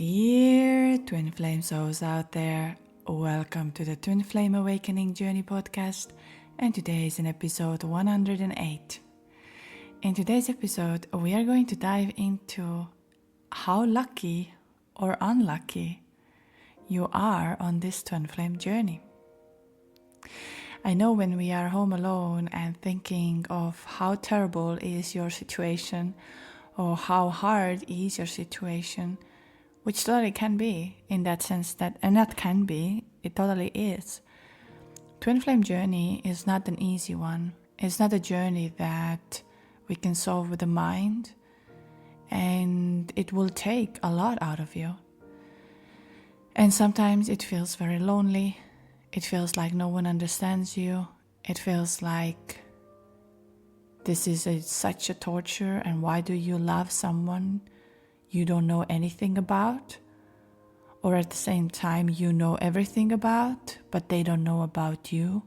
Dear Twin Flame souls out there, welcome to the Twin Flame Awakening Journey podcast, and today is in episode 108. In today's episode, we are going to dive into how lucky or unlucky you are on this Twin Flame journey. I know when we are home alone and thinking of how terrible is your situation or how hard is your situation, which totally can be in that sense that, and that can be, it totally is. Twin Flame journey is not an easy one. It's not a journey that we can solve with the mind, and it will take a lot out of you. And sometimes it feels very lonely. It feels like no one understands you. It feels like this is such a torture, and why do you love someone you don't know anything about? Or at the same time you know everything about, but they don't know about you.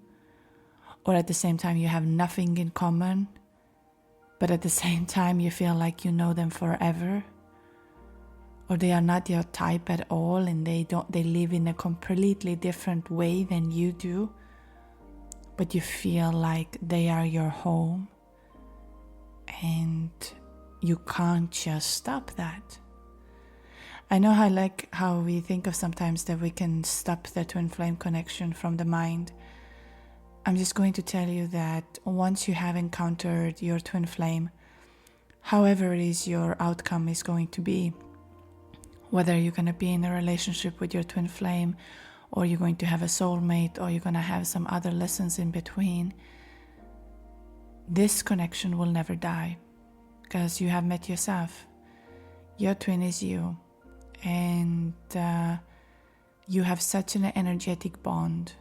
Or at the same time you have nothing in common, but at the same time you feel like you know them forever. Or they are not your type at all, and they live in a completely different way than you do, but you feel like they are your home, and you can't just stop that. I know how we think of sometimes that we can stop the twin flame connection from the mind. I'm just going to tell you that once you have encountered your twin flame, however it is your outcome is going to be, whether you're going to be in a relationship with your twin flame, or you're going to have a soulmate, or you're going to have some other lessons in between, this connection will never die, because you have met yourself. Your twin is you, and you have such an energetic bond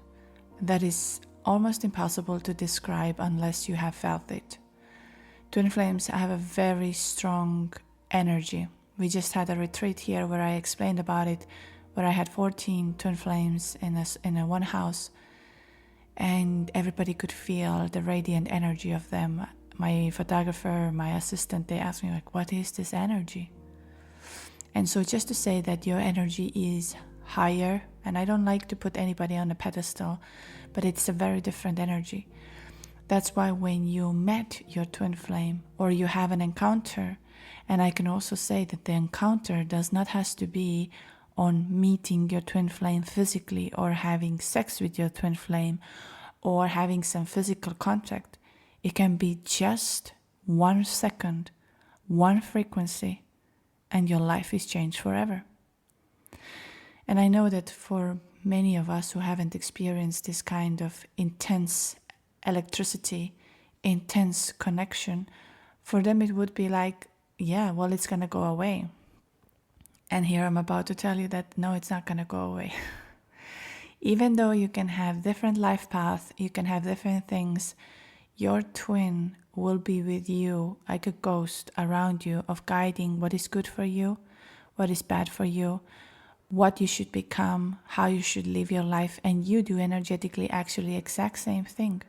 that is almost impossible to describe unless you have felt it. Twin flames have a very strong energy. We just had a retreat here where I explained about it, where I had 14 twin flames in a one house, and everybody could feel the radiant energy of them. My photographer, my assistant, they asked me, like, what is this energy? And so just to say that your energy is higher, and I don't like to put anybody on a pedestal, but it's a very different energy. That's why when you met your twin flame, or you have an encounter, and I can also say that the encounter does not have to be on meeting your twin flame physically, or having sex with your twin flame, or having some physical contact. It can be just 1 second, one frequency, and your life is changed forever. And I know that for many of us who haven't experienced this kind of intense electricity, intense connection, for them it would be like, yeah, well, it's going to go away. And here I'm about to tell you that no, it's not going to go away. Even though you can have different life paths, you can have different things, your twin will be with you like a ghost around you, of guiding what is good for you, what is bad for you, what you should become, how you should live your life, and you do energetically actually exact same thing.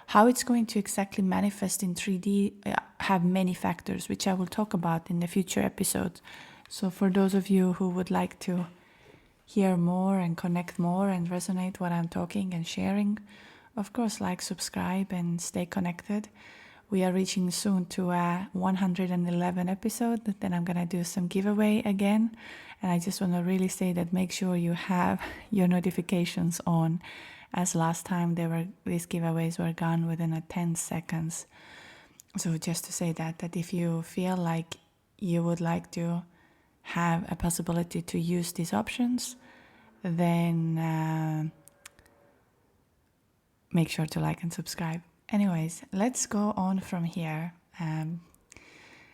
How it's going to exactly manifest in 3D have many factors, which I will talk about in the future episodes. So for those of you who would like to hear more and connect more and resonate what I'm talking and sharing, of course, like, subscribe, and stay connected. We are reaching soon to a 111 episode. Then I'm going to do some giveaway again. And I just want to really say that make sure you have your notifications on, as last time these giveaways were gone within 10 seconds. So just to say that if you feel like you would like to have a possibility to use these options, then make sure to like and subscribe. Anyways, let's go on from here.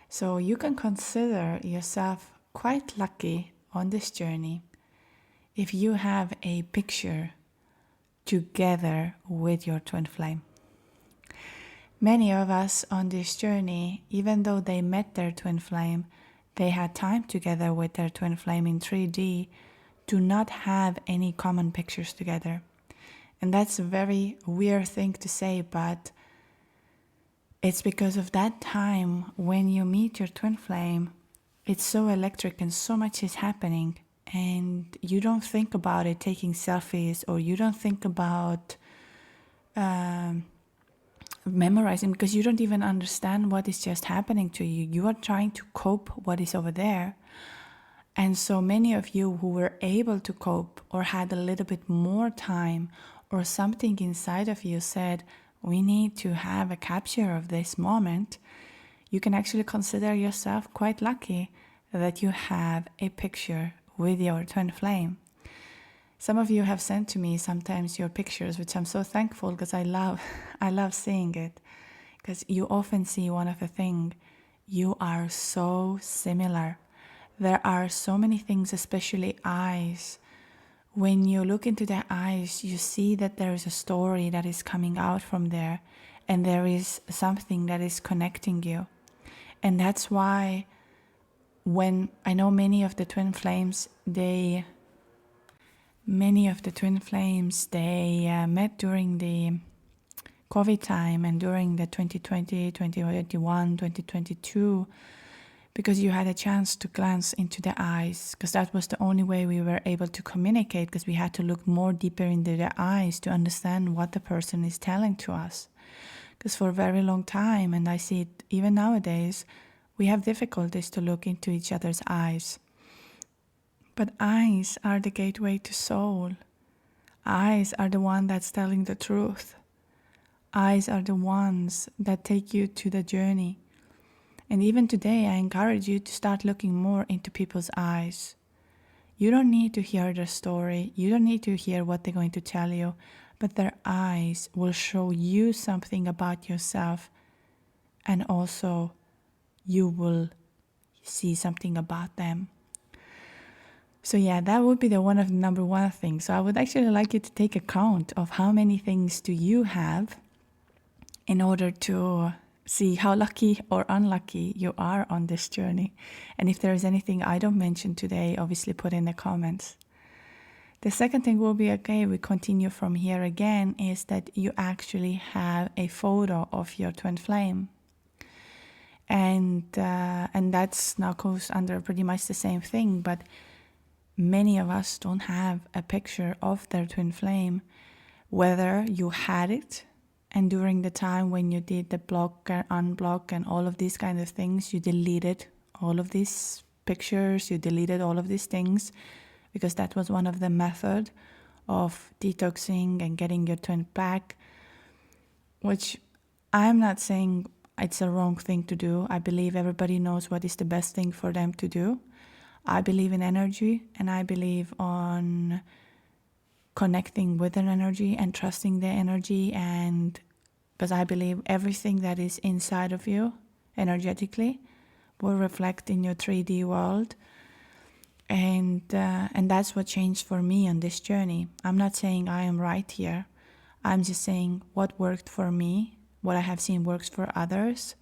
So you can consider yourself quite lucky on this journey if you have a picture together with your twin flame. Many of us on this journey, even though they met their twin flame, they had time together with their twin flame in 3D, do not have any common pictures together. And that's a very weird thing to say, but it's because of that time when you meet your twin flame, it's so electric and so much is happening, and you don't think about it taking selfies, or you don't think about memorizing, because you don't even understand what is just happening to you. You are trying to cope what is over there. And so many of you who were able to cope or had a little bit more time, or something inside of you said, we need to have a capture of this moment, you can actually consider yourself quite lucky that you have a picture with your twin flame. Some of you have sent to me sometimes your pictures, which I'm so thankful, because I love seeing it, because you often see one of the things, you are so similar. There are so many things, especially eyes. When you look into their eyes, you see that there is a story that is coming out from there, and there is something that is connecting you. And that's why when I know many of the twin flames, they met during the COVID time and during the 2020, 2021, 2022, because you had a chance to glance into the eyes, because that was the only way we were able to communicate, because we had to look more deeper into the eyes to understand what the person is telling to us. Because for a very long time, and I see it even nowadays, we have difficulties to look into each other's eyes. But eyes are the gateway to soul. Eyes are the one that's telling the truth. Eyes are the ones that take you to the journey. And even today, I encourage you to start looking more into people's eyes. You don't need to hear their story. You don't need to hear what they're going to tell you. But their eyes will show you something about yourself. And also, you will see something about them. So yeah, that would be the number one thing. So I would actually like you to take account of how many things do you have in order to see how lucky or unlucky you are on this journey. And if there is anything I don't mention today, obviously put in the comments. The second thing will be, okay, we continue from here again, is that you actually have a photo of your twin flame. And that's now goes under pretty much the same thing, but many of us don't have a picture of their twin flame, whether you had it, and during the time when you did the block and unblock and all of these kind of things, you deleted all of these pictures, you deleted all of these things, because that was one of the method of detoxing and getting your twin back, which I'm not saying it's a wrong thing to do. I believe everybody knows what is the best thing for them to do. I believe in energy, and I believe on connecting with an energy and trusting the energy, and because I believe everything that is inside of you energetically will reflect in your 3D world, and that's what changed for me on this journey. I'm not saying I am right here. I'm just saying what worked for me, what I have seen works for others,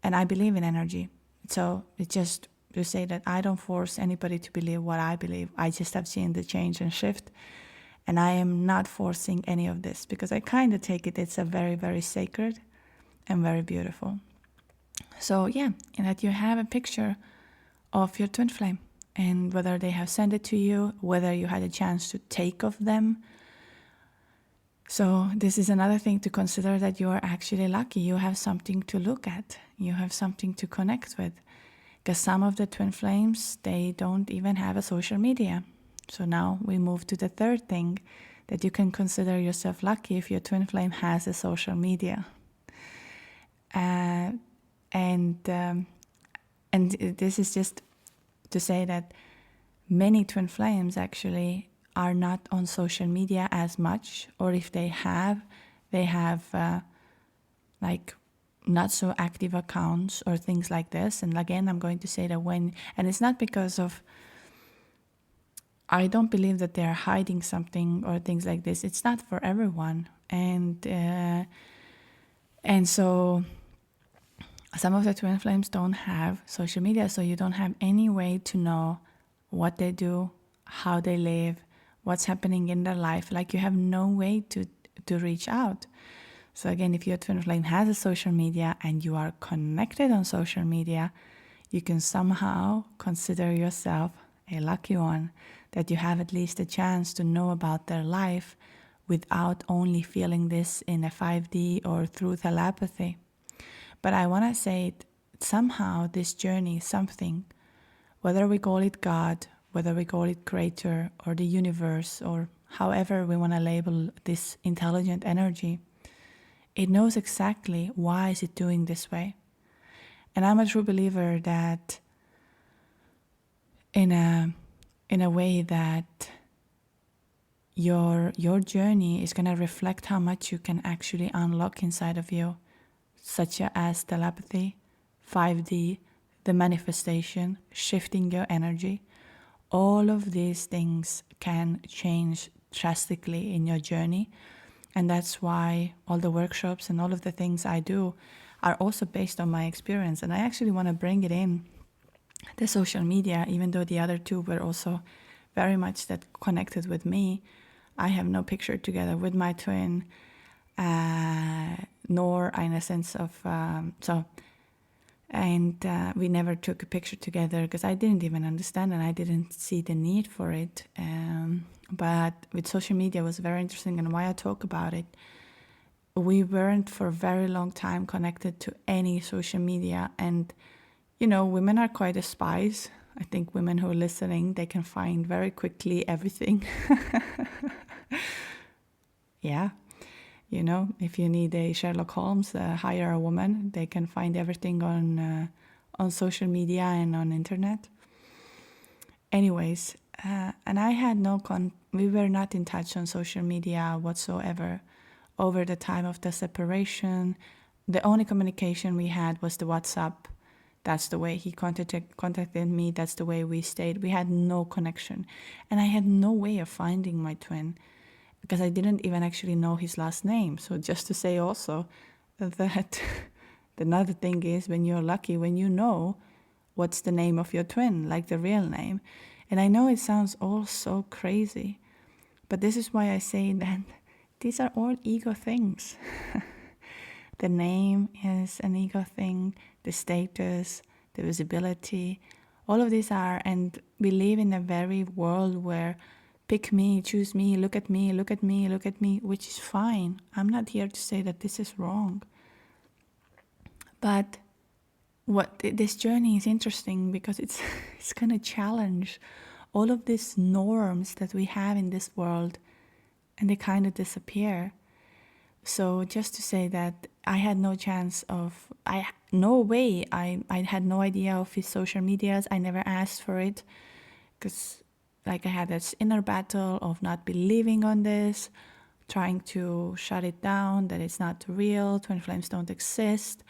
and I believe in energy. So it's just to say that I don't force anybody to believe what I believe. I just have seen the change and shift. And I am not forcing any of this, because I kind of take it's a very, very sacred and very beautiful. So yeah, and that you have a picture of your twin flame, and whether they have sent it to you, whether you had a chance to take of them. So this is another thing to consider, that you are actually lucky. You have something to look at. You have something to connect with. Because some of the twin flames, they don't even have a social media. So now we move to the third thing, that you can consider yourself lucky if your twin flame has a social media. And this is just to say that many twin flames actually are not on social media as much, or if they have like not so active accounts or things like this. And again, I'm going to say that and it's not because of, I don't believe that they're hiding something or things like this. It's not for everyone. And so some of the twin flames don't have social media, so you don't have any way to know what they do, how they live, what's happening in their life. Like, you have no way to reach out. So again, if your twin flame has a social media and you are connected on social media, you can somehow consider yourself a lucky one, that you have at least a chance to know about their life without only feeling this in a 5D or through telepathy. But I want to say it, somehow this journey is something, whether we call it God, whether we call it creator or the universe, or however we want to label this intelligent energy, it knows exactly why is it doing this way. And I'm a true believer that in a way that your journey is going to reflect how much you can actually unlock inside of you, such as telepathy, 5D, the manifestation, shifting your energy. All of these things can change drastically in your journey. And that's why all the workshops and all of the things I do are also based on my experience. And I actually want to bring it in the social media, even though the other two were also very much that connected with me. I have no picture together with my twin, nor in a sense of, we never took a picture together because I didn't even understand and I didn't see the need for it. But with social media, it was very interesting, and why I talk about it. We weren't for a very long time connected to any social media, and women are quite a spies. I think women who are listening, they can find very quickly everything. Yeah. If you need a Sherlock Holmes, hire a woman. They can find everything on social media and on internet. Anyways, and I had we were not in touch on social media whatsoever over the time of the separation. The only communication we had was the WhatsApp. That's the way he contacted me. That's the way we stayed. We had no connection. And I had no way of finding my twin because I didn't even actually know his last name. So just to say also that another thing is, when you're lucky, when you know what's the name of your twin, like the real name. And I know it sounds all so crazy, but this is why I say that these are all ego things. The name is an ego thing, the status, the visibility, all of these are, and we live in a very world where pick me, choose me, look at me, look at me, look at me, which is fine. I'm not here to say that this is wrong. But this journey is interesting because it's going to challenge all of these norms that we have in this world, and they kind of disappear. So just to say that I had no chance of, I had no idea of his social medias. I never asked for it because I had this inner battle of not believing on this, trying to shut it down, that it's not real, twin flames don't exist.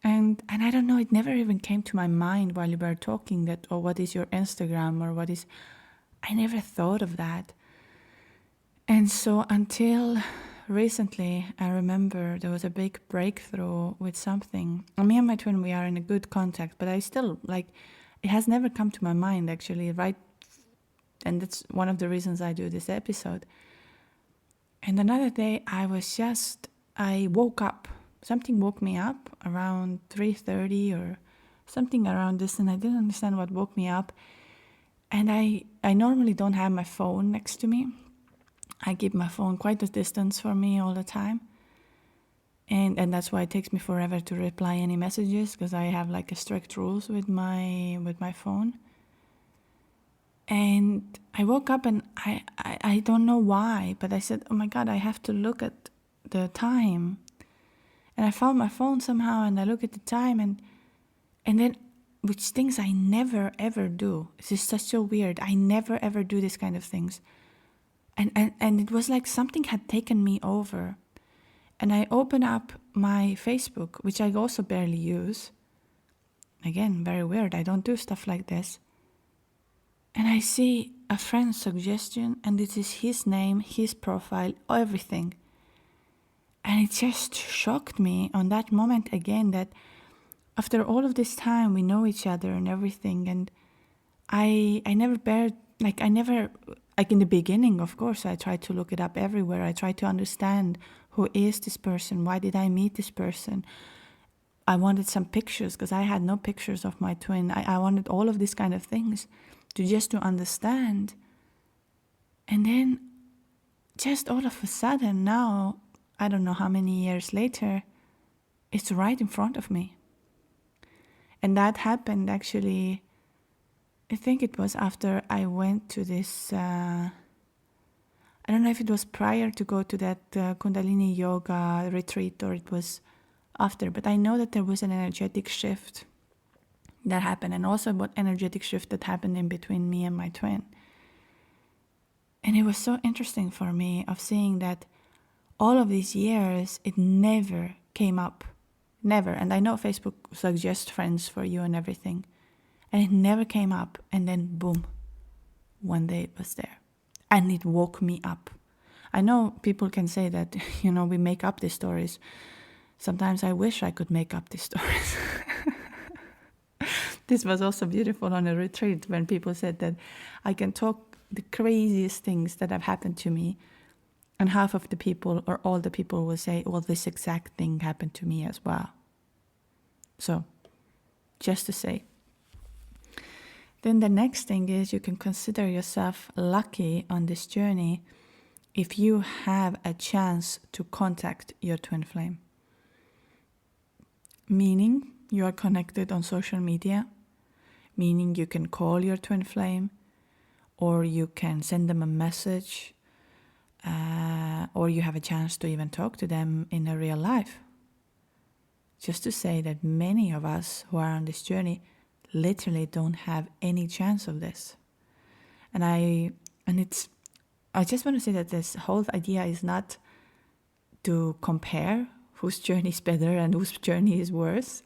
And I don't know, it never even came to my mind while you were talking that, what is your Instagram, or I never thought of that. And so until recently, I remember there was a big breakthrough with something. Me and my twin, we are in a good contact, but I still, it has never come to my mind actually, right? And that's one of the reasons I do this episode. And another day, I woke up. Something woke me up around 3:30 or something around this, and I didn't understand what woke me up. And I normally don't have my phone next to me. I keep my phone quite a distance from me all the time. And that's why it takes me forever to reply any messages, because I have a strict rules with my phone. And I woke up and I don't know why, but I said, oh my God, I have to look at the time. And I found my phone somehow, and I look at the time, and then, which things I never ever do. This is such so weird. I never ever do this kind of things. And it was like something had taken me over. And I open up my Facebook, which I also barely use. Again, very weird. I don't do stuff like this. And I see a friend's suggestion, and this is his name, his profile, everything. And it just shocked me on that moment again, that after all of this time, we know each other and everything. And I never in the beginning, of course, I tried to look it up everywhere. I tried to understand, who is this person? Why did I meet this person? I wanted some pictures because I had no pictures of my twin. I wanted all of these kind of things to understand. And then just all of a sudden now, I don't know how many years later, it's right in front of me. And that happened actually, I think it was after I went to this, I don't know if it was prior to go to that Kundalini Yoga retreat or it was after, but I know that there was an energetic shift that happened, and also what energetic shift that happened in between me and my twin. And it was so interesting for me of seeing that all of these years, it never came up. Never. And I know Facebook suggests friends for you and everything. And it never came up. And then boom, one day it was there. And it woke me up. I know people can say that, we make up these stories. Sometimes I wish I could make up these stories. This was also beautiful on a retreat when people said that I can talk the craziest things that have happened to me, and half of the people or all the people will say, well, this exact thing happened to me as well. So, just to say. Then the next thing is you can consider yourself lucky on this journey if you have a chance to contact your twin flame. Meaning you are connected on social media, meaning you can call your twin flame, or you can send them a message, or you have a chance to even talk to them in a real life. Just to say that many of us who are on this journey literally don't have any chance of this. And I just want to say that this whole idea is not to compare whose journey is better and whose journey is worse.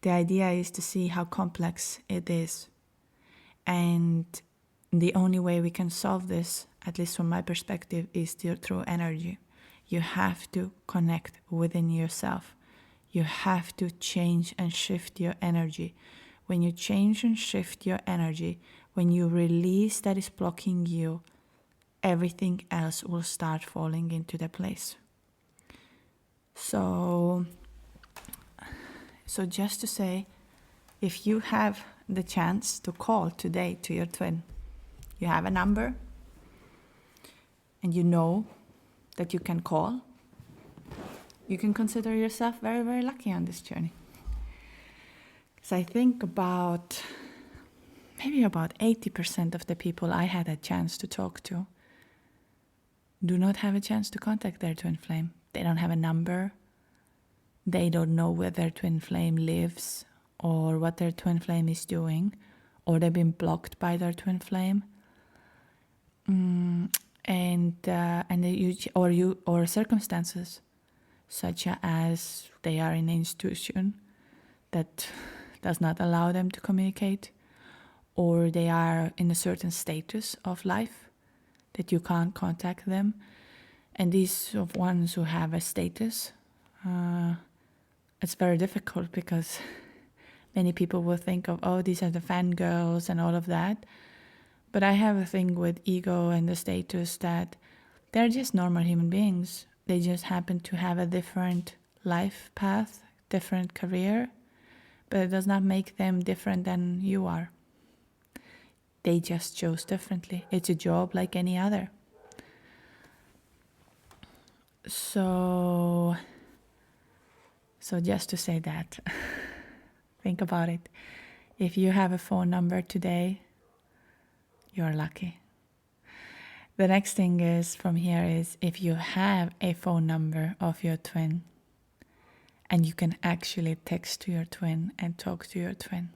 The idea is to see how complex it is. And the only way we can solve this, at least from my perspective, is through energy. You have to connect within yourself. You have to change and shift your energy. When you change and shift your energy, when you release that is blocking you, everything else will start falling into the place. So just to say, if you have the chance to call today to your twin, you have a number, and you know that you can call, you can consider yourself very, very lucky on this journey. So I think maybe about 80% of the people I had a chance to talk to do not have a chance to contact their twin flame. They don't have a number. They don't know where their twin flame lives or what their twin flame is doing, or they've been blocked by their twin flame. Or circumstances such as they are in an institution that does not allow them to communicate, or they are in a certain status of life that you can't contact them. And these of ones who have a status, it's very difficult because many people will think of, oh, these are the fangirls and all of that. But I have a thing with ego and the status that they're just normal human beings. They just happen to have a different life path, different career, but it does not make them different than you are. They just chose differently. It's a job like any other. So just to say that, think about it. If you have a phone number today, you're lucky. The next thing is from here is if you have a phone number of your twin and you can actually text to your twin and talk to your twin.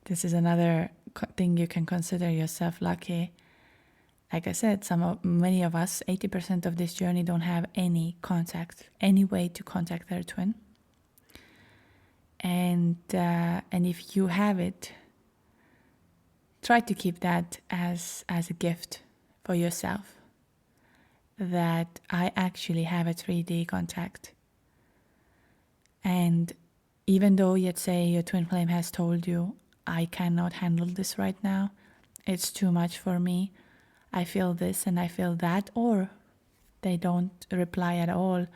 This is another thing you can consider yourself lucky. Like I said, many of us, 80% of this journey don't have any contact, any way to contact their twin. And if you have it, try to keep that as a gift for yourself, that I actually have a 3D contact. And even though, let's say, your twin flame has told you, I cannot handle this right now, it's too much for me, I feel this and I feel that, or they don't reply at all,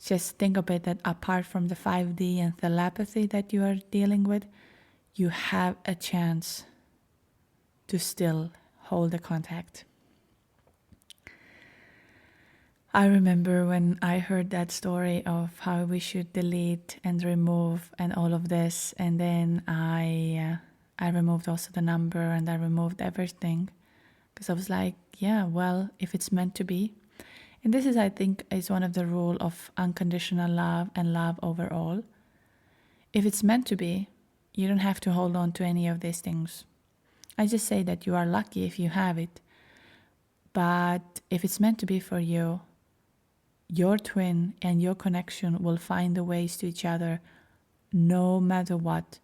Just think of it that apart from the 5D and telepathy that you are dealing with, you have a chance to still hold the contact. I remember when I heard that story of how we should delete and remove and all of this, and then I removed also the number and I removed everything because I was like, yeah, well, if it's meant to be. And this is, I think, is one of the rule of unconditional love and love overall. If it's meant to be, you don't have to hold on to any of these things. I just say that you are lucky if you have it. But if it's meant to be for you, your twin and your connection will find the ways to each other no matter what.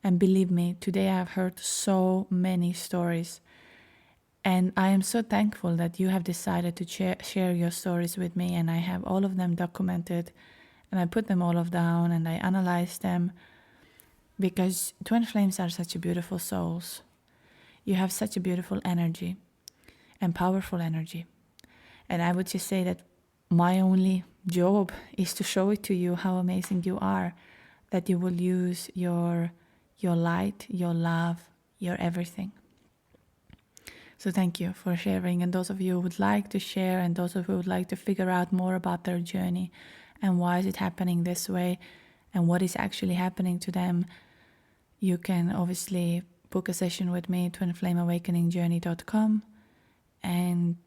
And believe me, today I have heard so many stories. And I am so thankful that you have decided to share your stories with me, and I have all of them documented, and I put them all of down and I analyze them, because twin flames are such beautiful souls. You have such a beautiful energy and powerful energy. And I would just say that my only job is to show it to you how amazing you are, that you will use your light, your love, your everything. So thank you for sharing, and those of you who would like to share, and those of you who would like to figure out more about their journey and why is it happening this way and what is actually happening to them, you can obviously book a session with me, twinflameawakeningjourney.com, and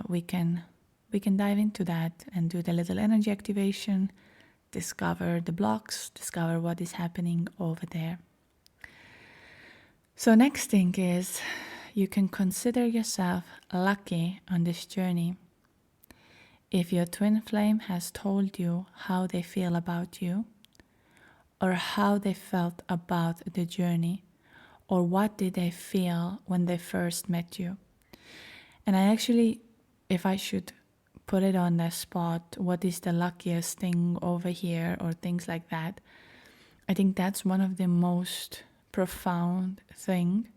we can dive into that and do the little energy activation, discover the blocks, discover what is happening over there. So next thing is, you can consider yourself lucky on this journey if your twin flame has told you how they feel about you, or how they felt about the journey, or what did they feel when they first met you. And I actually, if I should put it on the spot, what is the luckiest thing over here, or things like that, I think that's one of the most profound thing,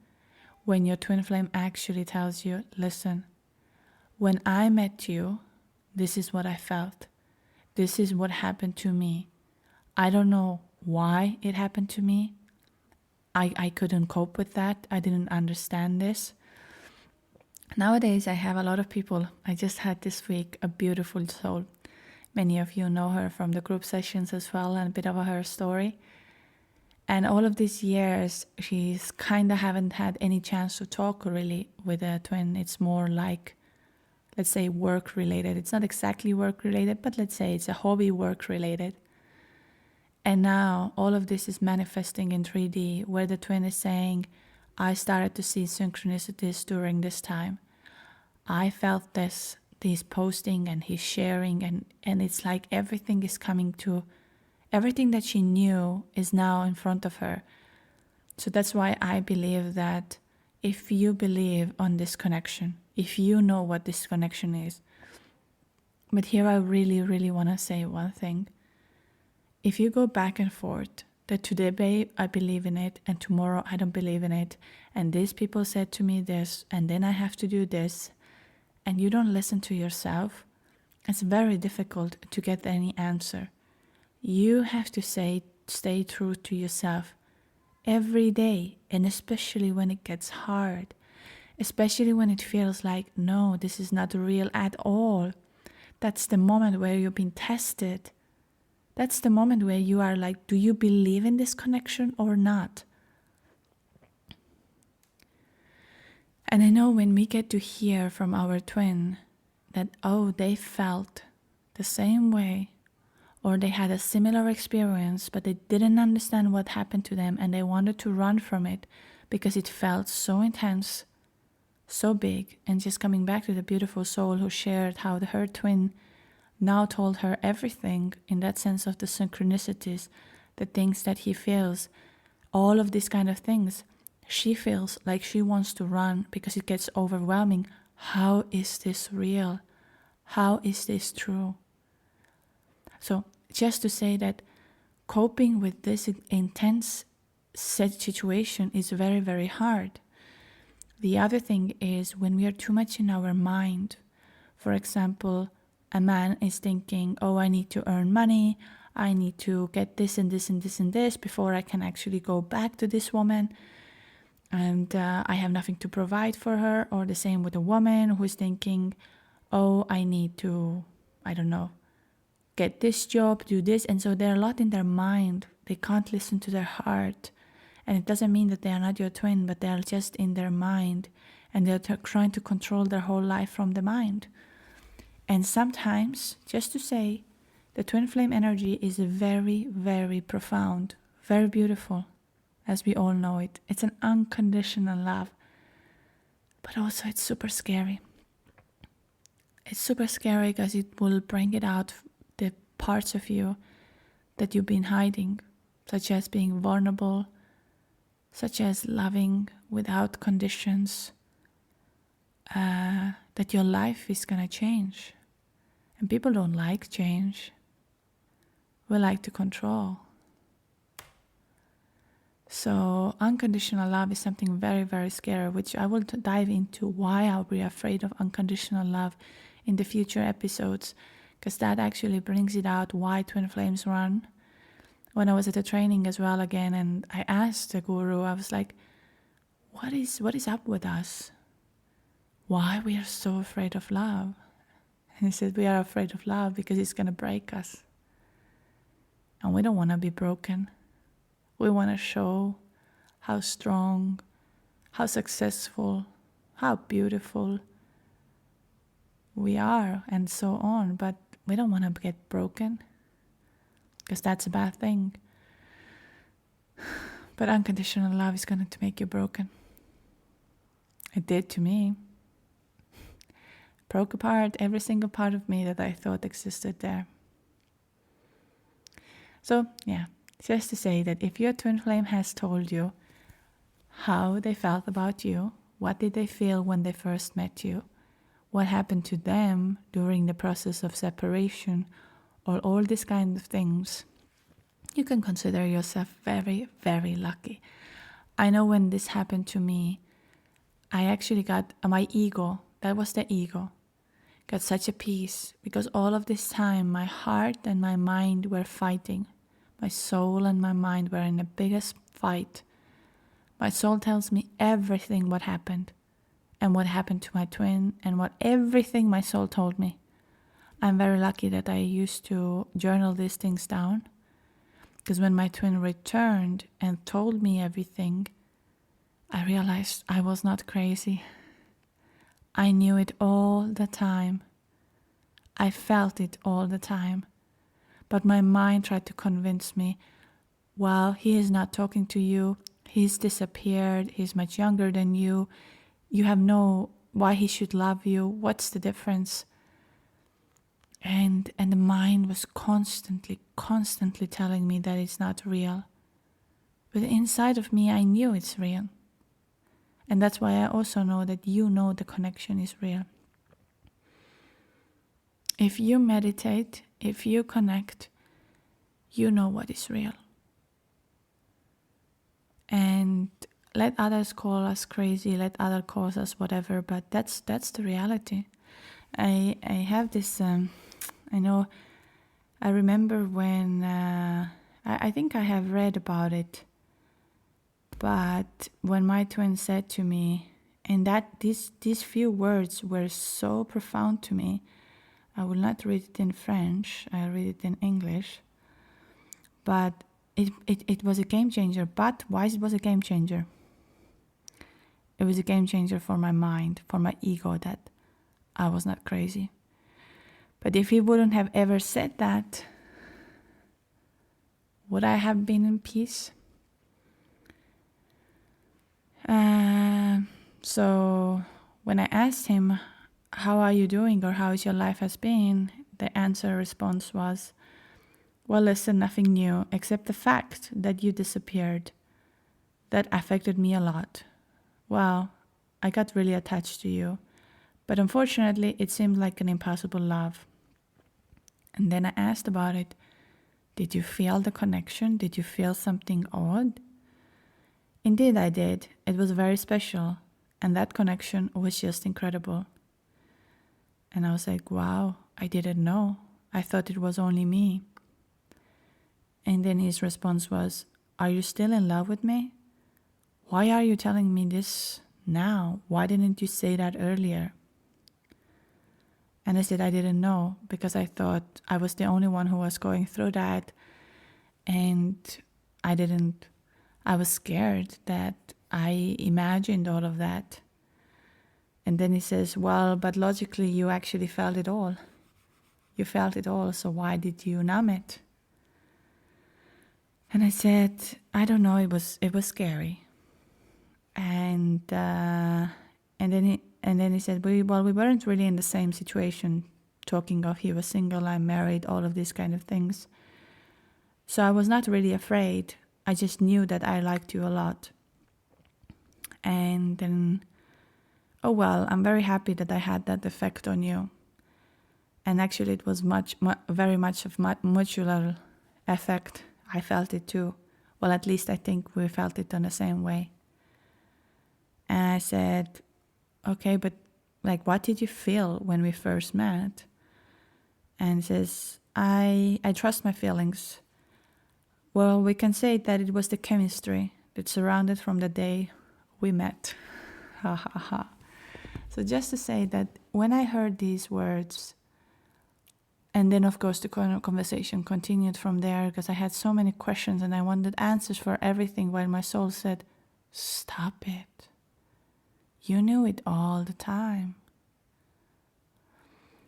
when your twin flame actually tells you, listen, when I met you, this is what I felt. This is what happened to me. I don't know why it happened to me. I couldn't cope with that. I didn't understand this. Nowadays, I have a lot of people. I just had this week a beautiful soul. Many of you know her from the group sessions as well, and a bit of her story. And all of these years, she's kind of haven't had any chance to talk really with a twin. It's more like, let's say, work related. It's not exactly work related, but let's say it's a hobby work related. And now all of this is manifesting in 3D, where the twin is saying, I started to see synchronicities during this time. I felt this. He's posting and he's sharing, and it's like everything is coming to, everything that she knew is now in front of her. So that's why I believe that if you believe on this connection, if you know what this connection is, but here I really, really want to say one thing. If you go back and forth, that today, babe, I believe in it, and tomorrow I don't believe in it, and these people said to me this, and then I have to do this, and you don't listen to yourself, it's very difficult to get any answer. You have to stay true to yourself every day, and especially when it gets hard, especially when it feels like, no, this is not real at all. That's the moment where you've been tested. That's the moment where you are like, do you believe in this connection or not? And I know when we get to hear from our twin that, oh, they felt the same way, or they had a similar experience, but they didn't understand what happened to them, and they wanted to run from it because it felt so intense, so big. And just coming back to the beautiful soul who shared how her twin now told her everything, in that sense of the synchronicities, the things that he feels, all of these kind of things. She feels like she wants to run because it gets overwhelming. How is this real? How is this true? So just to say that coping with this intense situation is very, very hard. The other thing is when we are too much in our mind, for example, a man is thinking, oh, I need to earn money, I need to get this and this and this and this before I can actually go back to this woman, and I have nothing to provide for her. Or the same with a woman who's thinking, oh, I need to, I don't know, get this job, do this. And so they're a lot in their mind. They can't listen to their heart. And it doesn't mean that they are not your twin, but they're just in their mind. And they're trying to control their whole life from the mind. And sometimes, just to say, the twin flame energy is very, very profound, very beautiful, as we all know it. It's an unconditional love. But also it's super scary. It's super scary because it will bring it out, the parts of you that you've been hiding, such as being vulnerable, such as loving without conditions, that your life is going to change. And people don't like change. We like to control. So unconditional love is something very, very scary, which I will dive into why are we afraid of unconditional love in the future episodes, because that actually brings it out why twin flames run. When I was at a training as well again, and I asked the guru, I was like, what is up with us? Why we are so afraid of love? And he said, we are afraid of love because it's going to break us. And we don't want to be broken. We want to show how strong, how successful, how beautiful we are, and so on. But we don't want to get broken, because that's a bad thing. But unconditional love is going to make you broken. It did to me. Broke apart every single part of me that I thought existed there. So, yeah, just to say that if your twin flame has told you how they felt about you, what did they feel when they first met you, what happened to them during the process of separation, or all these kind of things, you can consider yourself very, very lucky. I know when this happened to me, I actually got my ego, that was the ego, got such a peace, because all of this time my heart and my mind were fighting. My soul and my mind were in the biggest fight. My soul tells me everything what happened, and what happened to my twin, and what everything my soul told me. I'm very lucky that I used to journal these things down, because when my twin returned and told me everything, I realized I was not crazy. I knew it all the time. I felt it all the time. But my mind tried to convince me, well, he is not talking to you. He's disappeared. He's much younger than you. You have no, why he should love you. What's the difference? And the mind was constantly telling me that it's not real. But inside of me, I knew it's real. And that's why I also know that you know the connection is real. If you meditate, if you connect, you know what is real. And let others call us crazy, let others call us whatever, but that's the reality. I have this, I remember when, I think I have read about it, but when my twin said to me, and that these few words were so profound to me, I will not read it in French, I'll read it in English. But it was a game changer. But why it was a game changer? It was a game changer for my mind, for my ego, that I was not crazy. But if he wouldn't have ever said that, would I have been in peace? So when I asked him, how are you doing, or how is your life has been, the response was, well, listen, nothing new, except the fact that you disappeared. That affected me a lot. Well, I got really attached to you, but unfortunately it seemed like an impossible love. And then I asked about it. Did you feel the connection? Did you feel something odd? Indeed I did. It was very special, and that connection was just incredible. And I was like, wow, I didn't know. I thought it was only me. And then his response was, are you still in love with me? Why are you telling me this now? Why didn't you say that earlier? And I said I didn't know, because I thought I was the only one who was going through that. And I was scared that I imagined all of that. And then he says, well, but logically you actually felt it all. You felt it all, so why did you numb it? And I said, I don't know, it was scary. And then he said, well, we weren't really in the same situation, talking of he was single, I'm married, all of these kind of things. So I was not really afraid. I just knew that I liked you a lot. And then, oh well, I'm very happy that I had that effect on you. And actually it was very much of mutual effect. I felt it too. Well, at least I think we felt it in the same way. And I said, okay, but like, what did you feel when we first met? And he says, I trust my feelings. Well, we can say that it was the chemistry that surrounded from the day we met. Ha ha ha. So just to say that when I heard these words, and then of course the conversation continued from there, because I had so many questions and I wanted answers for everything, while my soul said, stop it. You knew it all the time.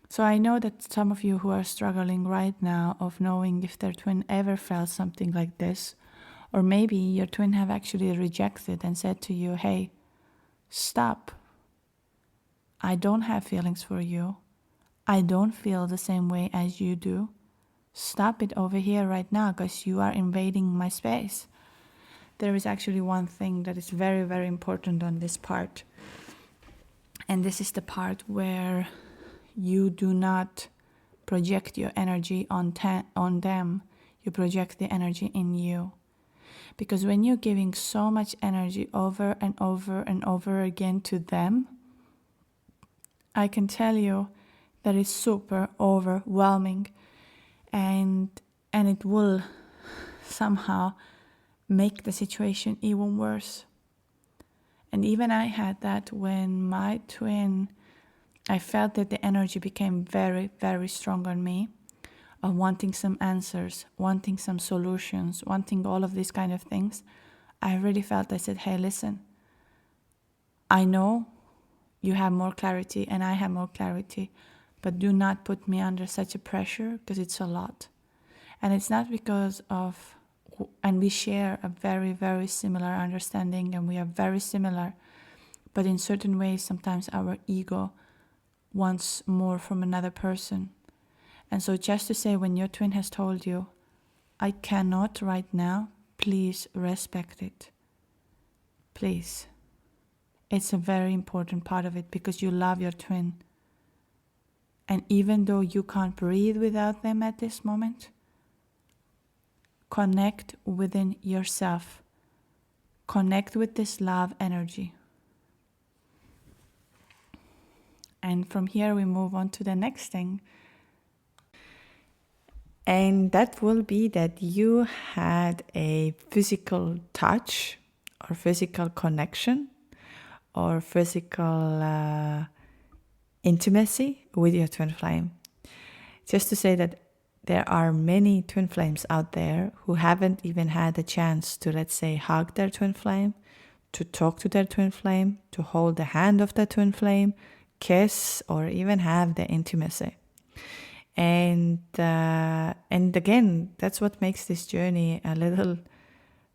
So I know that some of you who are struggling right now of knowing if their twin ever felt something like this, or maybe your twin have actually rejected and said to you, hey, stop. I don't have feelings for you. I don't feel the same way as you do. Stop it over here right now, because you are invading my space. There is actually one thing that is very, very important on this part. And this is the part where you do not project your energy on them. You project the energy in you. Because when you're giving so much energy over and over and over again to them, I can tell you that it's super overwhelming, and it will somehow make the situation even worse. And even I had that when my twin, I felt that the energy became very, very strong on me, of wanting some answers, wanting some solutions, wanting all of these kind of things. I really felt, I said, hey, listen, I know you have more clarity and I have more clarity, but do not put me under such a pressure, because it's a lot. And it's not because of, and we share a very, very similar understanding, and we are very similar, but in certain ways, sometimes our ego wants more from another person. And so just to say, when your twin has told you, I cannot right now, please respect it. Please. It's a very important part of it, because you love your twin. And even though you can't breathe without them at this moment, connect within yourself. Connect with this love energy. And from here we move on to the next thing. And that will be that you had a physical touch or physical connection or physical intimacy with your twin flame. Just to say that there are many twin flames out there who haven't even had a chance to, let's say, hug their twin flame, to talk to their twin flame, to hold the hand of their twin flame, kiss, or even have the intimacy. And again, that's what makes this journey a little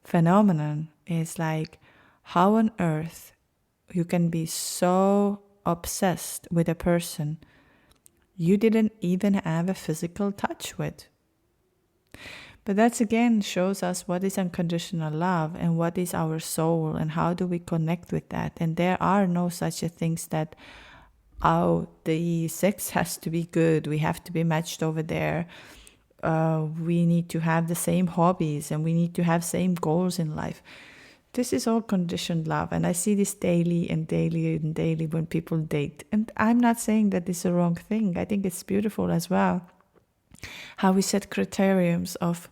phenomenon. Is like, how on earth you can be so obsessed with a person you didn't even have a physical touch with. But that again shows us what is unconditional love and what is our soul and how do we connect with that. And there are no such a things that, oh, the sex has to be good, we have to be matched over there, we need to have the same hobbies and we need to have same goals in life. this is all conditioned love. And I see this daily and daily and daily when people date. And I'm not saying that it's a wrong thing. I think it's beautiful as well. How we set criteriums of,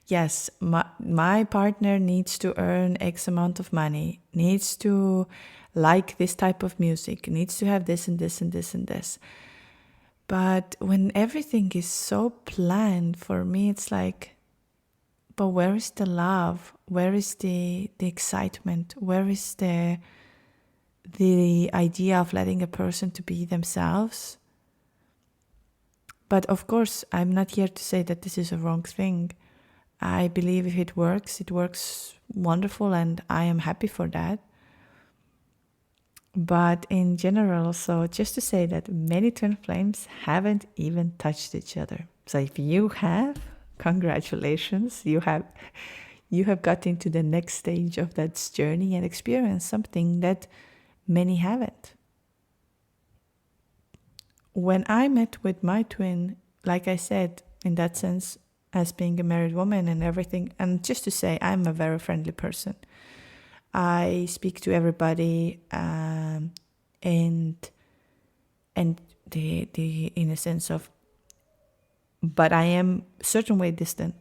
yes, my partner needs to earn X amount of money, needs to like this type of music, needs to have this and this and this and this. But when everything is so planned, for me, it's like, but where is the love? Where is the excitement? Where is the idea of letting a person to be themselves? But of course, I'm not here to say that this is a wrong thing. I believe if it works wonderful, and I am happy for that. But in general, so just to say that many twin flames haven't even touched each other. So if you have, congratulations, you have got into the next stage of that journey and experienced something that many haven't. When I met with my twin, like I said, in that sense, as being a married woman and everything, and just to say, I'm a very friendly person. I speak to everybody, and the in a sense of, but I am a certain way distant.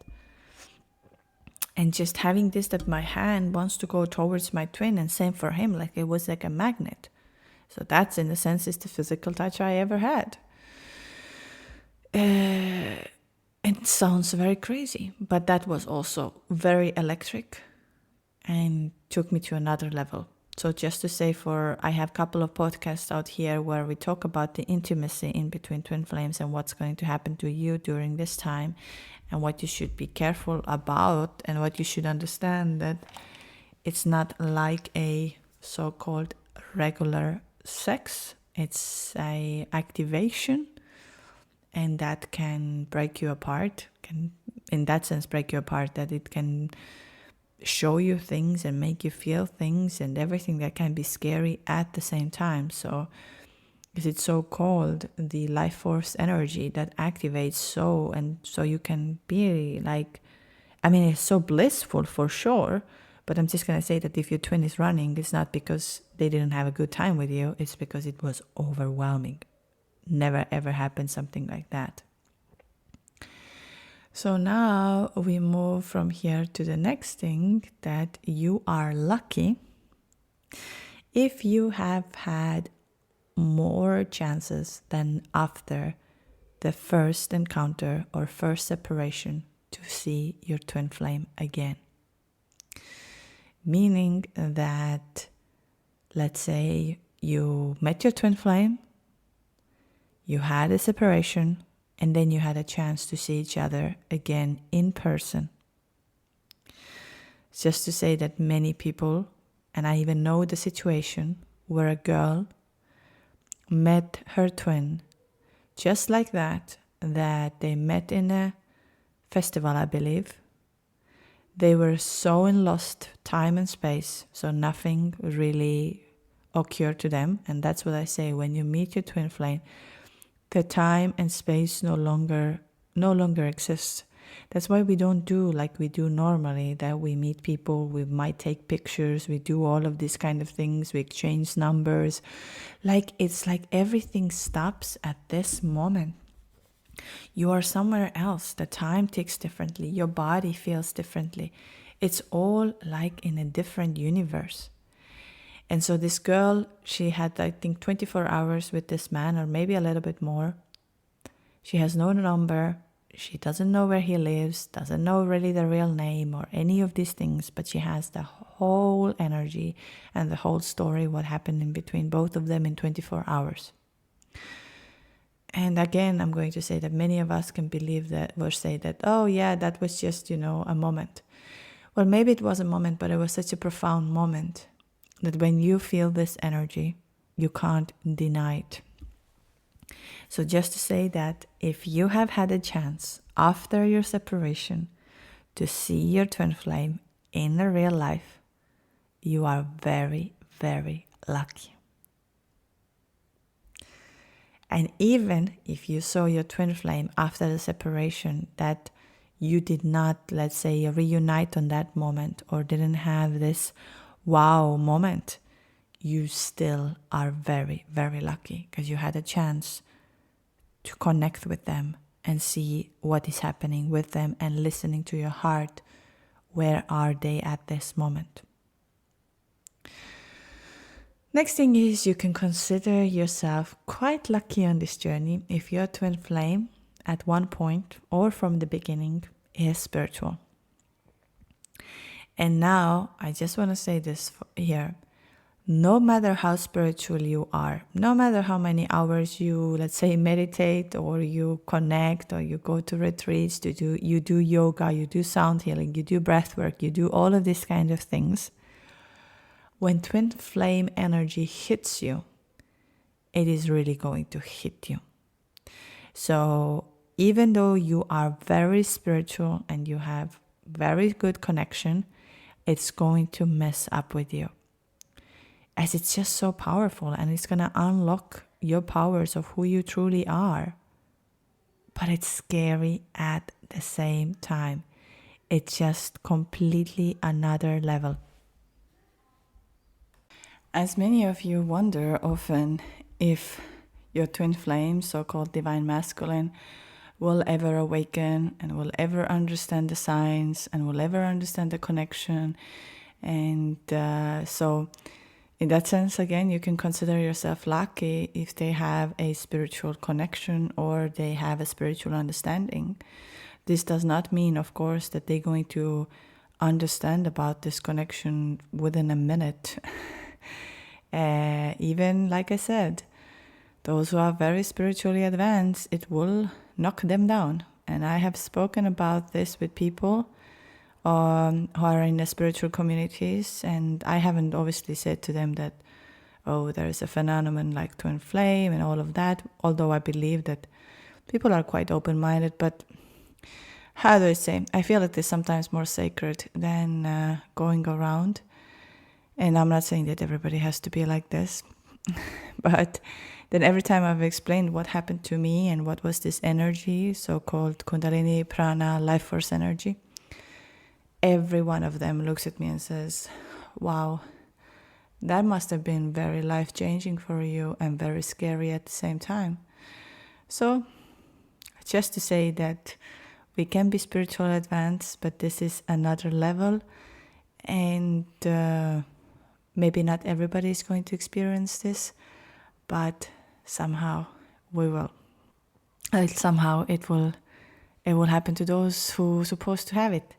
And just having this, that my hand wants to go towards my twin, and same for him, like it was like a magnet. So that's, in a sense, is the physical touch I ever had. It sounds very crazy, but that was also very electric and took me to another level. So just to say, I have a couple of podcasts out here where we talk about the intimacy in between twin flames and what's going to happen to you during this time, and what you should be careful about, and what you should understand, that it's not like a so-called regular sex. It's a activation, and that can break you apart, can in that sense break you apart, that it can show you things and make you feel things and everything that can be scary at the same time. So is it so called the life force energy that activates so you can be like, I mean, it's so blissful for sure, but I'm just going to say that if your twin is running, it's not because they didn't have a good time with you, it's because it was overwhelming. Never ever happened something like that. So now we move from here to the next thing, that you are lucky if you have had more chances than after the first encounter or first separation to see your twin flame again. Meaning that, let's say you met your twin flame, you had a separation, and then you had a chance to see each other again in person. Just to say that many people, and I even know the situation, where a girl met her twin just like that they met in a festival, I believe. They were so in lost time and space, so nothing really occurred to them. And that's what I say, when you meet your twin flame, the time and space no longer exists. That's why we don't do like we do normally, that we meet people, we might take pictures, we do all of these kind of things, we exchange numbers. Like, it's like everything stops at this moment. You are somewhere else. The time ticks differently. Your body feels differently. It's all like in a different universe. And so this girl, she had, I think, 24 hours with this man, or maybe a little bit more. She has no number. She doesn't know where he lives, doesn't know really the real name or any of these things, but she has the whole energy and the whole story, what happened in between both of them in 24 hours. And again, I'm going to say that many of us can believe that, or say that, oh yeah, that was just, a moment. Well, maybe it was a moment, but it was such a profound moment that when you feel this energy, you can't deny it. So just to say that if you have had a chance after your separation to see your twin flame in the real life, you are very, very lucky. And even if you saw your twin flame after the separation, that you did not, let's say, reunite on that moment, or didn't have this wow moment, you still are very, very lucky because you had a chance to connect with them and see what is happening with them and listening to your heart. Where are they at this moment? Next thing is you can consider yourself quite lucky on this journey if your twin flame at one point or from the beginning is spiritual. And now I just want to say this here. No matter how spiritual you are, no matter how many hours you, let's say, meditate or you connect or you go to retreats, you do yoga, you do sound healing, you do breath work, you do all of these kind of things, when twin flame energy hits you, it is really going to hit you. So even though you are very spiritual and you have very good connection, it's going to mess up with you. As it's just so powerful and it's going to unlock your powers of who you truly are. But it's scary at the same time. It's just completely another level. As many of you wonder often if your twin flame, so-called divine masculine, will ever awaken and will ever understand the signs and will ever understand the connection. And so in that sense, again, you can consider yourself lucky if they have a spiritual connection or they have a spiritual understanding. This does not mean, of course, that they're going to understand about this connection within a minute. Even, like I said, those who are very spiritually advanced, it will knock them down. And I have spoken about this with people who are in the spiritual communities, and I haven't obviously said to them that, oh, there is a phenomenon like twin flame and all of that, although I believe that people are quite open-minded. But how do I say, I feel it is sometimes more sacred than going around. And I'm not saying that everybody has to be like this, but then every time I've explained what happened to me and what was this energy, so-called Kundalini, Prana, life force energy, every one of them looks at me and says, wow, that must have been very life-changing for you and very scary at the same time. So just to say that we can be spiritual advanced, but this is another level, and maybe not everybody is going to experience this, but somehow we will. Somehow it will happen to those who are supposed to have it.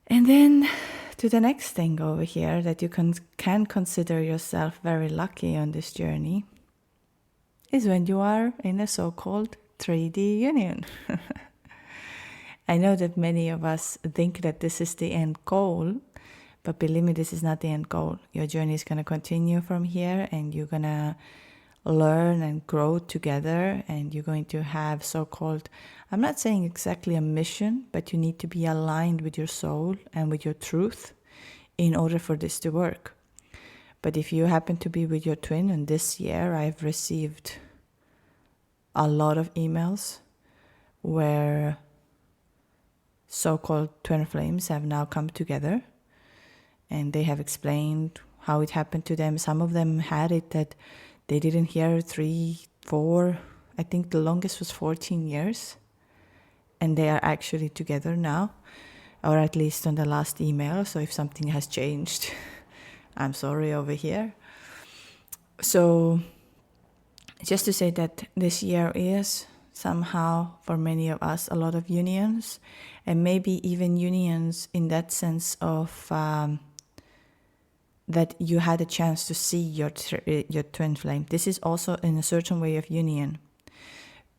And then to the next thing over here that you can consider yourself very lucky on this journey is when you are in a so-called 3D union. I know that many of us think that this is the end goal, but believe me, this is not the end goal. Your journey is going to continue from here, and you're going to learn and grow together, and you're going to have so-called, I'm not saying exactly a mission, but you need to be aligned with your soul and with your truth in order for this to work. But if you happen to be with your twin, and this year I've received a lot of emails where so-called twin flames have now come together, and they have explained how it happened to them. Some of them had it that they didn't hear 3, 4, I think the longest was 14 years. And they are actually together now, or at least on the last email. So if something has changed, I'm sorry over here. So just to say that this year is somehow for many of us a lot of unions, and maybe even unions in that sense of that you had a chance to see your twin flame. This is also in a certain way of union,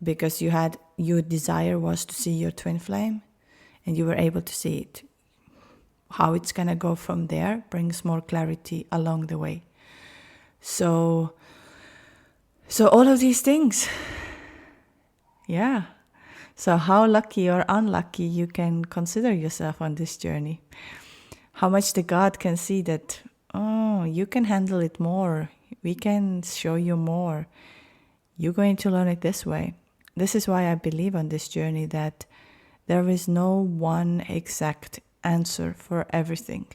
because your desire was to see your twin flame, and you were able to see it. How it's going to go from there brings more clarity along the way. So all of these things, yeah. So how lucky or unlucky you can consider yourself on this journey. How much the God can see that, oh, you can handle it more. We can show you more. You're going to learn it this way. This is why I believe on this journey that there is no one exact answer for everything.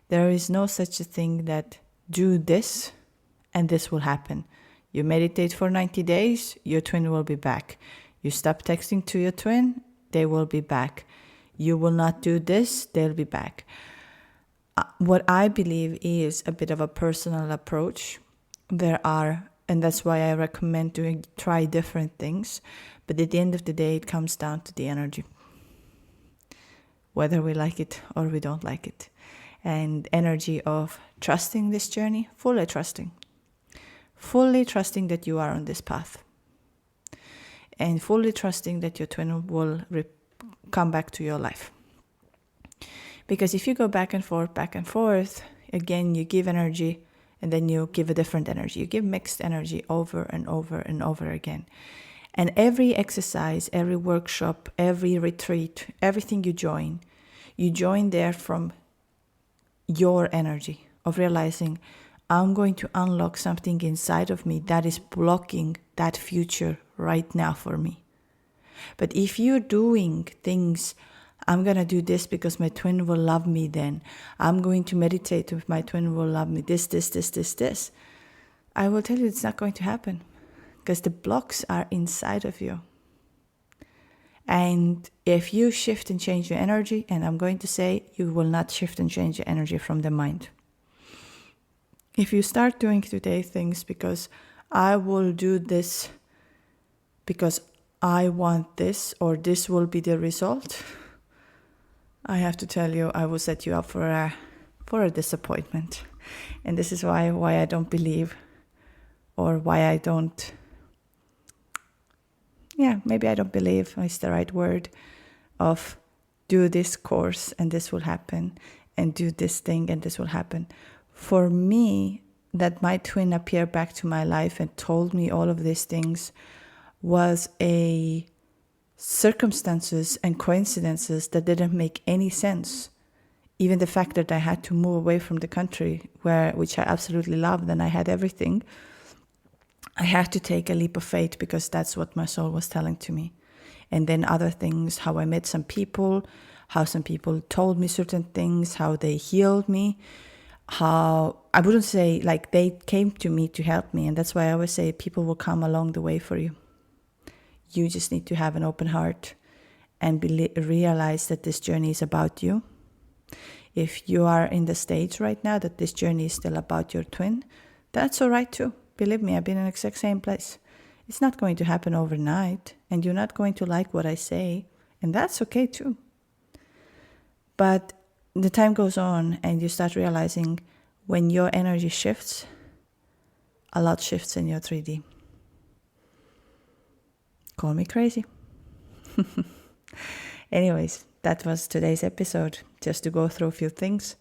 There is no such a thing that do this and this will happen. You meditate for 90 days, your twin will be back. You stop texting to your twin, they will be back. You will not do this, they'll be back. What I believe is a bit of a personal approach. And that's why I recommend try different things. But at the end of the day, it comes down to the energy. Whether we like it or we don't like it. And energy of trusting this journey, fully trusting that you are on this path, and fully trusting that your twin will come back to your life. Because if you go back and forth, again, you give energy and then you give a different energy. You give mixed energy over and over and over again. And every exercise, every workshop, every retreat, everything you join there from your energy of realizing, I'm going to unlock something inside of me that is blocking that future right now for me. But if you're doing things, I'm going to do this because my twin will love me then. I'm going to meditate if my twin will love me. This. I will tell you it's not going to happen because the blocks are inside of you. And if you shift and change your energy, and I'm going to say you will not shift and change your energy from the mind. If you start doing today things because I will do this because I want this or this will be the result, I have to tell you, I will set you up for a disappointment. And this is why I don't believe, or why I don't, maybe I don't believe is the right word, of do this course and this will happen, and do this thing and this will happen. For me, that my twin appeared back to my life and told me all of these things was a circumstances and coincidences that didn't make any sense. Even the fact that I had to move away from the country, which I absolutely loved, and I had everything, I had to take a leap of faith because that's what my soul was telling to me. And then other things, how I met some people, how some people told me certain things, how they healed me, how I wouldn't say like they came to me to help me. And that's why I always say people will come along the way for you. You just need to have an open heart and realize that this journey is about you. If you are in the stage right now that this journey is still about your twin, that's all right too. Believe me, I've been in the exact same place. It's not going to happen overnight, and you're not going to like what I say, and that's okay too. But the time goes on and you start realizing when your energy shifts, a lot shifts in your 3D. Call me crazy. Anyways, that was today's episode, just to go through a few things.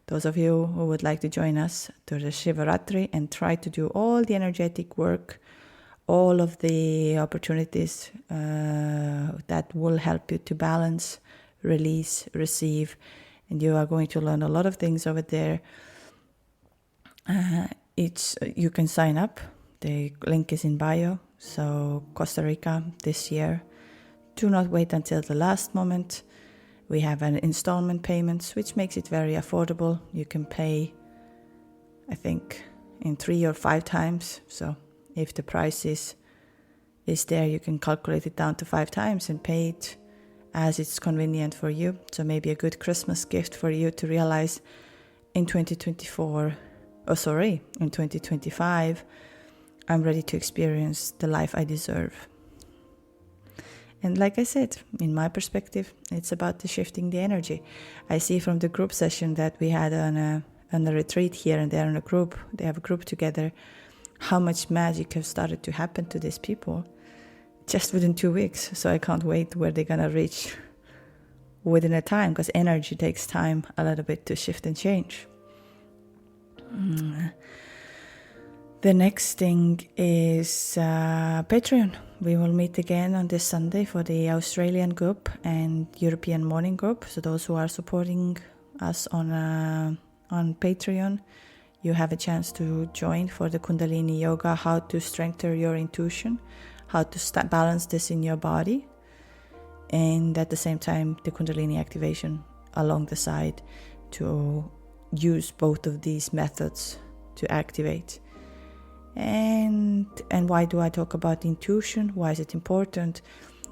Those of you who would like to join us to the Shivaratri and try to do all the energetic work, all of the opportunities that will help you to balance, release, receive, and you are going to learn a lot of things over there. You can sign up. The link is in bio. So Costa Rica this year. Do not wait until the last moment. We have an installment payments, which makes it very affordable. You can pay, I think, in 3 or 5 times. So if the price is there, you can calculate it down to 5 times and pay it as it's convenient for you. So maybe a good Christmas gift for you to realize in 2025, I'm ready to experience the life I deserve. And like I said, in my perspective, it's about the shifting the energy. I see from the group session that we had on a retreat here and there in a group, they have a group together, how much magic has started to happen to these people just within 2 weeks. So I can't wait where they're going to reach within a time, because energy takes time a little bit to shift and change. The next thing is Patreon. We will meet again on this Sunday for the Australian group and European morning group. So those who are supporting us on Patreon, you have a chance to join for the Kundalini Yoga, how to strengthen your intuition, how to balance this in your body, and at the same time the Kundalini activation along the side to use both of these methods to activate. And why do I talk about intuition? Why is it important?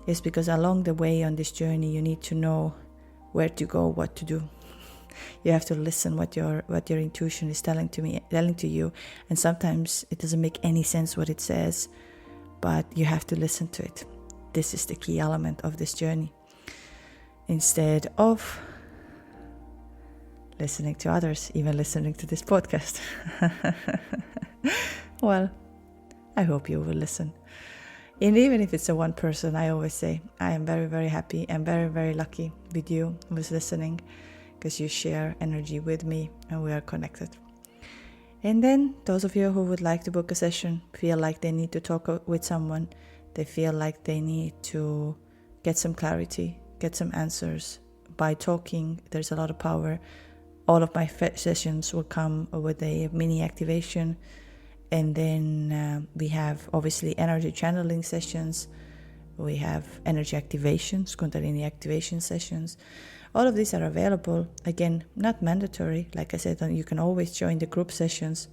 It's because along the way on this journey, you need to know where to go, what to do. You have to listen what your intuition is telling to you, and sometimes it doesn't make any sense what it says, but you have to listen to it. This is the key element of this journey. Instead of listening to others, even listening to this podcast. Well, I hope you will listen. And even if it's a one person, I always say I am very, very happy and very, very lucky with you who's listening, because you share energy with me and we are connected. And then those of you who would like to book a session, feel like they need to talk with someone, they feel like they need to get some clarity, get some answers. By talking, there's a lot of power. All of my sessions will come with a mini activation. And then we have obviously energy channeling sessions. We have energy activations, Kundalini activation sessions. All of these are available. Again, not mandatory. Like I said, you can always join the group sessions.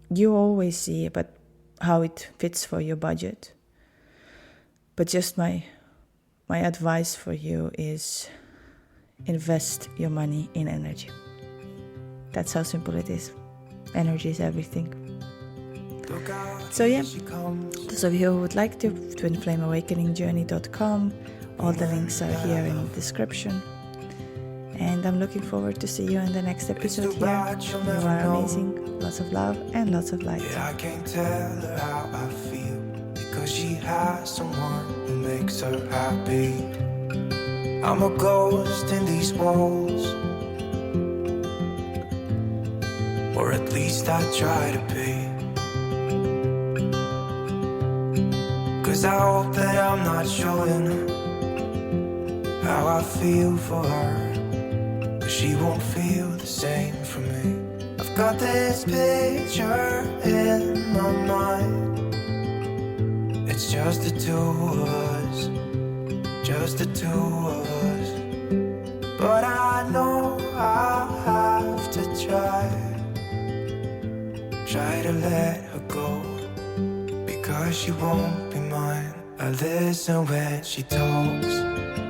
You always see but how it fits for your budget. But just my advice for you is invest your money in energy. That's how simple it is. Energy is everything. So yeah, those of you who would like to, twinflameawakeningjourney.com. All the links are here in the description. And I'm looking forward to see you in the next episode here. You are amazing. Lots of love and lots of light. Yeah, I can't tell her how I feel, because she has someone who makes her happy. I'm a ghost in these walls, or at least I try to be. 'Cause I hope that I'm not showing how I feel for her, but she won't feel the same for me. I've got this picture in my mind. It's just the two of us, just the two of us. But I know I have to try to let her go, because she won't be mine. I listen when she talks,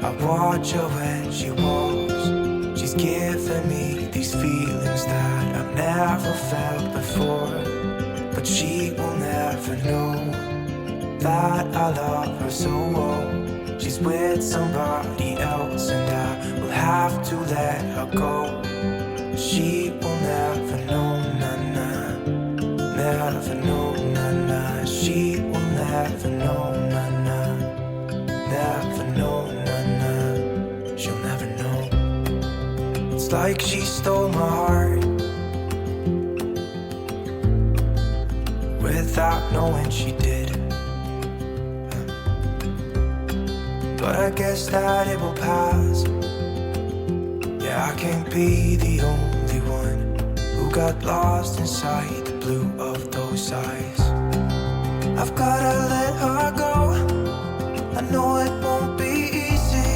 I watch her when she walks. She's giving me these feelings that I've never felt before, but she will never know that I love her so well. She's with somebody else and I will have to let her go. She will never know, na-na, never know, na-na. She will never know, na-na, never know, na-na. She'll never know. It's like she stole my heart without knowing she did. But I guess that it will pass. Yeah, I can't be the only one who got lost inside the blue of those eyes. I've gotta let her go. I know it won't be easy.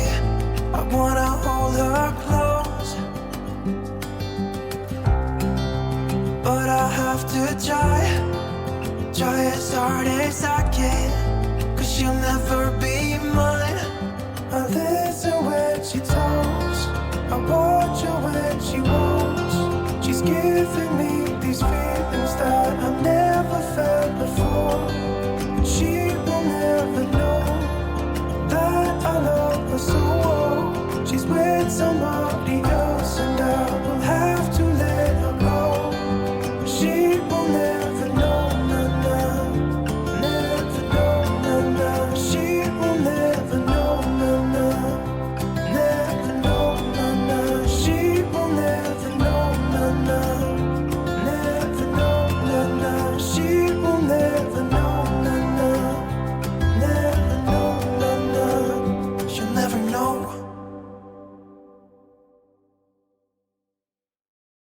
I wanna hold her close, but I have to try as hard as I can, 'cause she'll never be mine. I listen when she talks, I watch her when she walks. She's giving me